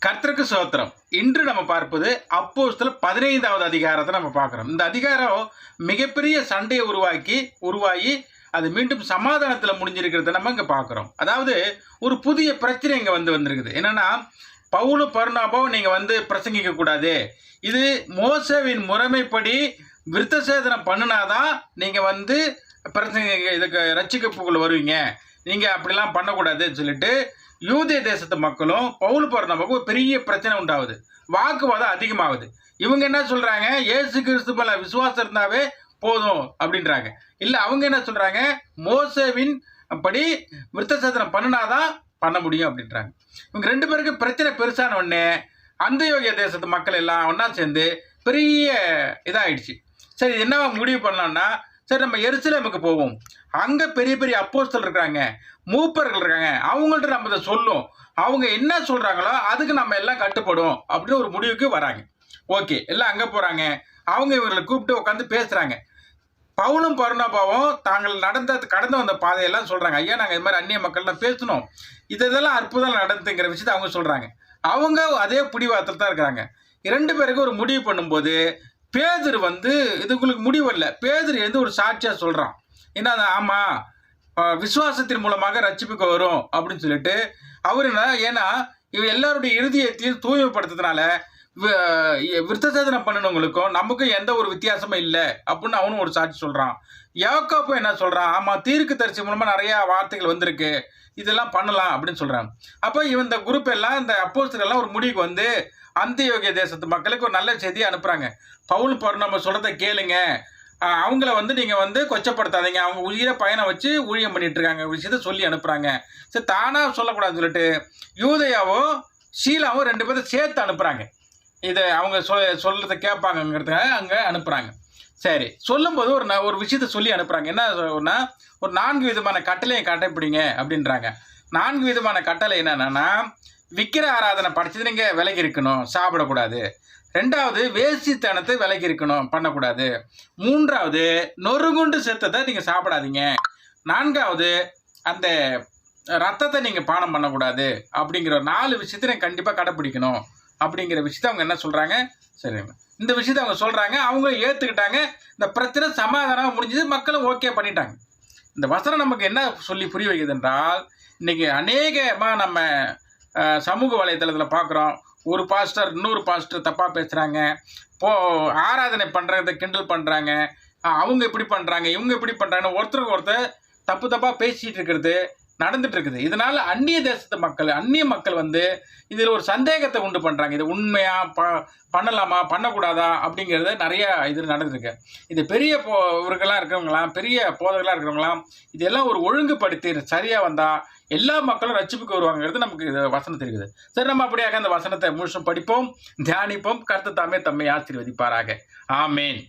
கர்த்தருக்கு ஸ்தோத்திரம். இன்று நம்ம பார்ப்பது அப்போஸ்தலர் 15வது அதிகாரத்தை நம்ம பார்க்கிறோம். இந்த அதிகாரம் மிகப்பெரிய சண்டையை உருவாகி அது மீண்டும் சமாதானத்தில் முடிஞ்சிருக்கிறத நம்ம இங்கே பார்க்குறோம். அதாவது ஒரு புதிய பிரச்சனை இங்கே வந்திருக்குது. என்னன்னா, பவுலும் பர்னபாவும் நீங்கள் பிரசங்கிக்க கூடாது. இது மோசேவின் முறைமைப்படி விருத்தசேதனம் பண்ணினாதான் நீங்கள் பிரசங்க இதுக்கு ரட்சிக்கப்புக்குள்ள வருவீங்க. நீங்கள் அப்படிலாம் பண்ணக்கூடாதுன்னு சொல்லிட்டு யூதே தேசத்து மக்களும் பவுல் பர்னபாவுக்கும் பெரிய பிரச்சனை உண்டாகுது. வாக்குவாதம் அதிகமாகுது. இவங்க என்ன சொல்றாங்க, இயேசு கிறிஸ்து மேல விசுவாசம் இருந்தாவே போதும் அப்படின்றாங்க. இல்ல அவங்க என்ன சொல்றாங்க, மோசேவின் படி விருத்தசேதனம் பண்ணினாதான் பண்ண முடியும் அப்படின்றாங்க. இவங்க ரெண்டு பேருக்கு பிரச்சனை பெருசான உடனே அந்தியோகிய தேசத்து மக்கள் எல்லாம் ஒன்னா சேர்ந்து பெரிய இதாயிடுச்சு. சரி, என்ன முடிவு பண்ணலாம்னா, சரி நம்ம எருசலேமுக்கு போவோம். அங்கே பெரிய பெரிய அப்போஸ்தலர் இருக்காங்க, மூப்பர்கள் இருக்காங்க, அவங்கள்ட்ட நம்ம இதை சொல்லும். அவங்க என்ன சொல்கிறாங்களோ அதுக்கு நம்ம எல்லாம் கட்டுப்படும் அப்படின்னு ஒரு முடிவுக்கு வராங்க. ஓகே, எல்லாம் அங்கே போகிறாங்க. அவங்க இவர்களை கூப்பிட்டு உட்காந்து பேசுகிறாங்க. பவுலும் பர்னபாவும் தாங்கள் கடந்து வந்த பாதையெல்லாம் சொல்கிறாங்க. ஐயா, நாங்கள் இது மாதிரி அந்நிய மக்கள்லாம் பேசணும், இதெல்லாம் அற்புதம் நடந்துங்கிற விஷயத்தை அவங்க சொல்கிறாங்க. அவங்க அதே பிடிவாதத்தில் தான் இருக்கிறாங்க. இரண்டு பேருக்கு ஒரு முடிவு பண்ணும்போது பேதுரு இதுங்களுக்கு முடிவு இல்லை. பேதுரு ஒரு சாட்சியாக சொல்கிறான். என்ன, ஆமாம், விசுவாசத்தின் மூலமாக ரட்சிப்புக்கு வரும் அப்படின்னு சொல்லிட்டு அவர் என்ன, ஏன்னா இவன் எல்லாருடைய இறுதியத்தையும் தூய்மைப்படுத்துறதுனால விருத்தசேதனம் பண்ணினவங்களுக்கும் நமக்கும் எந்த ஒரு வித்தியாசமும் இல்லை அப்படின்னு அவனும் ஒரு சாட்சி சொல்கிறான். யாக்கோபு என்ன சொல்கிறான், ஆமாம், தீர்க்க தரிசி மூலமாக நிறையா வார்த்தைகள் வந்திருக்கு, இதெல்லாம் பண்ணலாம் அப்படின்னு சொல்கிறாங்க. அப்போ இந்த குரூப் எல்லாம், இந்த அப்போஸ்தலர் எல்லாம் ஒரு முடிவுக்கு அந்தியோகிய தேசத்து மக்களுக்கு ஒரு நல்ல செய்தியை அனுப்புகிறாங்க. பவுல் பர்னபா சொல்கிறத கேளுங்க, அவங்கள நீங்கள் கொச்சப்படுத்தாதீங்க, அவங்க உயிரை பயணம் வச்சு ஊழியம் பண்ணிட்டு இருக்காங்க விஷயத்த சொல்லி அனுப்புகிறாங்க. சரி, தானாக சொல்லக்கூடாதுன்னு சொல்லிட்டு யூதேயாவும் ஷீலாவும் ரெண்டு பேரும் சேர்த்து அனுப்புகிறாங்க. இதை அவங்க சொல்கிறத கேட்பாங்கங்கிறதுக்காக அங்கே அனுப்புகிறாங்க. சரி, சொல்லும்போது ஒரு விஷயத்த சொல்லி அனுப்புகிறாங்க. என்ன சொன்னா, ஒரு 4 விதமான கட்டளையை கடைப்பிடிங்க அப்படின்றாங்க. 4 விதமான கட்டளை என்னென்னா, விக்கிர ஆராதனை படிச்சது நீங்கள் விலகி இருக்கணும், சாப்பிடக்கூடாது. 2வது, வேசித்தனத்தை விலகி இருக்கணும், பண்ணக்கூடாது. 3வது, நொறுங்குண்டு செத்ததை நீங்கள் சாப்பிடாதீங்க. 4வது, அந்த ரத்தத்தை நீங்கள் பானம் பண்ணக்கூடாது. அப்படிங்கிற 4 விஷயத்தை நீங்கள் கண்டிப்பாக கடைப்பிடிக்கணும் அப்படிங்கிற விஷயத்த அவங்க என்ன சொல்கிறாங்க. சரிங்க, இந்த விஷயத்தை அவங்க சொல்கிறாங்க. அவங்க ஏற்றுக்கிட்டாங்க. இந்த பிரச்சனை சமாதானமாக முடிஞ்சது, மக்களும் ஓகே பண்ணிட்டாங்க. இந்த வசனம் நமக்கு என்ன சொல்லி புரிய வைக்குது என்றால், இன்றைக்கி அநேகமாக நம்ம சமூக வலைத்தளத்தில் பார்க்குறோம். ஒரு பாஸ்டர் இன்னொரு பாஸ்டர் தப்பாக பேசுகிறாங்க, ஆராதனை பண்ணுறத கிண்டல் பண்ணுறாங்க, அவங்க இப்படி பண்ணுறாங்க, இவங்க இப்படி பண்ணுறாங்கன்னு ஒருத்தருக்கு ஒருத்தர் தப்பாக பேசிகிட்டு இருக்கிறது நடந்துட்டு இருக்குது. இதனால் அந்நிய மக்கள் இதில் ஒரு சந்தேகத்தை உண்டு பண்ணுறாங்க. இது உண்மையாக பண்ணலாமா பண்ணக்கூடாதா அப்படிங்கிறது நிறையா இது நடந்துருக்கு. இது பெரிய இவர்களாக இருக்கிறவங்களாம், பெரிய போதகர்களாக இருக்கிறவங்களாம் இதெல்லாம் ஒரு ஒழுங்குபடுத்தி சரியாக வந்தால் எல்லா மக்களும் ரட்சிப்புக்கு வருவாங்கிறது நமக்கு இது வசனம் தெரியுது. சரி, நம்ம அப்படியாக அந்த வசனத்தை முழுசும் படிப்போம், தியானிப்போம். கர்த்தர் தாமே தம்மை ஆசீர்வதிப்பாராக. ஆமேன்.